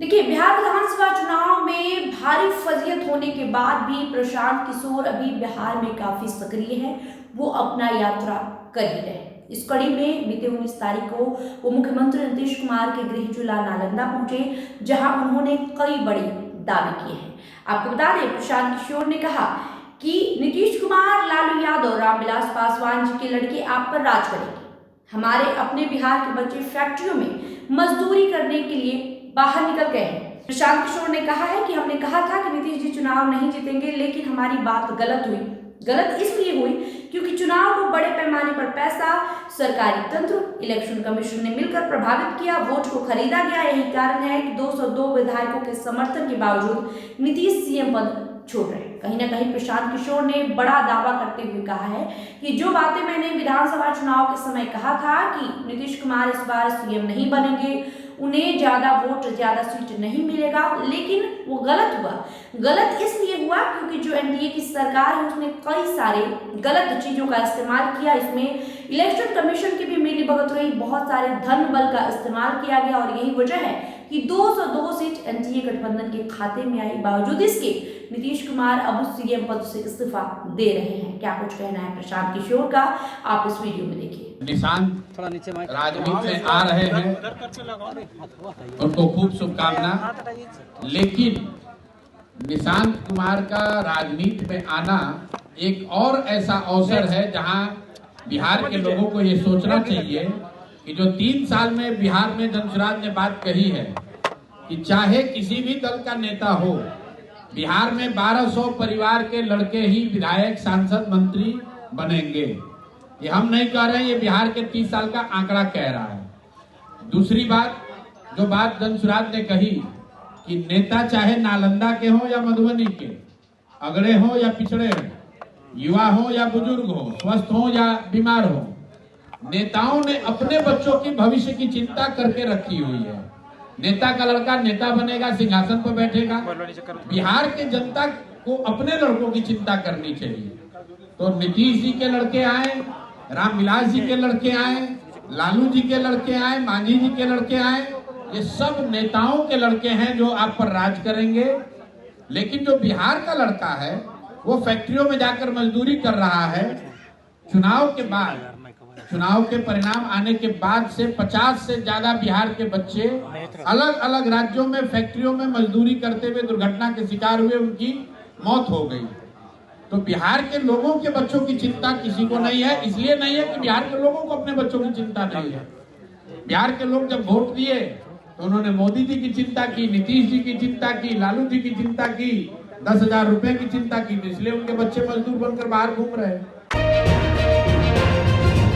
देखिए, बिहार विधानसभा चुनाव में भारी फजीहत होने के बाद भी प्रशांत किशोर अभी बिहार में काफी सक्रिय है। वो अपना यात्रा कर ही रहे हैं। इस कड़ी में बीते 19 तारीख को वो मुख्यमंत्री नीतीश कुमार के गृह जिला नालंदा पहुंचे, जहां उन्होंने कई बड़े दावे किए हैं। आपको बता दें, प्रशांत किशोर ने कहा कि नीतीश कुमार, लालू यादव, रामविलास पासवान जी के लड़के आप पर राज करेंगे। हमारे अपने बिहार के बच्चे फैक्ट्रियों में मजदूरी करने के लिए बाहर निकल गए हैं। प्रशांत किशोर ने कहा है कि हमने कहा था कि नीतीश जी चुनाव नहीं जीतेंगे, लेकिन हमारी बात गलत हुई। गलत इसलिए हुई क्योंकि चुनाव को बड़े पैमाने पर पैसा, सरकारी तंत्र, इलेक्शन कमीशन ने मिलकर प्रभावित किया, वोट को खरीदा गया। यही कारण है कि 202 विधायकों के समर्थन के बावजूद नीतीश सीएम पद छोड़ रहे हैं। कहीं ना कहीं प्रशांत किशोर ने बड़ा दावा करते हुए कहा है कि जो बातें मैंने विधानसभा चुनाव के समय कहा था कि नीतीश कुमार इस बार सीएम नहीं बनेंगे, उन्हें ज्यादा वोट, ज्यादा सीट नहीं मिलेगा, लेकिन वो गलत हुआ। गलत इसलिए हुआ क्योंकि जो एनडीए की सरकार है उसने कई सारे गलत चीजों का इस्तेमाल किया। इसमें इलेक्शन कमीशन की भी मिली भगत रही, बहुत सारे धन बल का इस्तेमाल किया गया और यही वजह है कि 202 सीट एनडीए गठबंधन के खाते में आई। बावजूद इसके नीतीश कुमार अब सीएम पद से इस्तीफा दे रहे हैं। क्या कुछ कहना है प्रशांत किशोर का, आप इस वीडियो में देखिए। निशान राजनीति में आ रहे हैं, उनको खूब शुभकामना। लेकिन निशांत कुमार का राजनीति में आना एक और ऐसा अवसर है जहां बिहार के लोगों को ये सोचना चाहिए कि जो 3 साल में बिहार में धनसुराज ने बात कही है कि चाहे किसी भी दल का नेता हो, बिहार में 1200 परिवार के लड़के ही विधायक, सांसद, मंत्री बनेंगे। ये हम नहीं कह रहे हैं, ये बिहार के 30 साल का आंकड़ा कह रहा है। दूसरी बात, जो बात धनसुराज ने कही कि नेता चाहे नालंदा के हो या मधुबनी के, अगड़े हो या पिछड़े हो, युवा हो या बुजुर्ग हो, स्वस्थ हो या बीमार हो, नेताओं ने अपने बच्चों की भविष्य की चिंता करके रखी हुई है। नेता का लड़का नेता बनेगा, सिंहासन पर बैठेगा। बिहार के जनता को अपने लड़कों की चिंता करनी चाहिए। तो नीतीश जी के लड़के आए, रामविलास जी के लड़के आए, लालू जी के लड़के आए, मांझी जी के लड़के आए, ये सब नेताओं के लड़के हैं जो आप पर राज करेंगे। लेकिन जो बिहार का लड़का है वो फैक्ट्रियों में जाकर मजदूरी कर रहा है। चुनाव के बाद, चुनाव के परिणाम आने के बाद से 50 से ज्यादा बिहार के बच्चे अलग अलग राज्यों में फैक्ट्रियों में मजदूरी करते हुए दुर्घटना के शिकार हुए, उनकी मौत हो गई। तो बिहार के लोगों के बच्चों की चिंता किसी को नहीं है। इसलिए नहीं है कि बिहार के लोगों को अपने बच्चों की चिंता नहीं है। बिहार के लोग जब वोट दिए तो उन्होंने मोदी जी की चिंता की, नीतीश जी की चिंता की, लालू जी की चिंता की, 10,000 रुपए की चिंता की, इसलिए उनके बच्चे मजदूर बनकर बाहर घूम रहे हैं।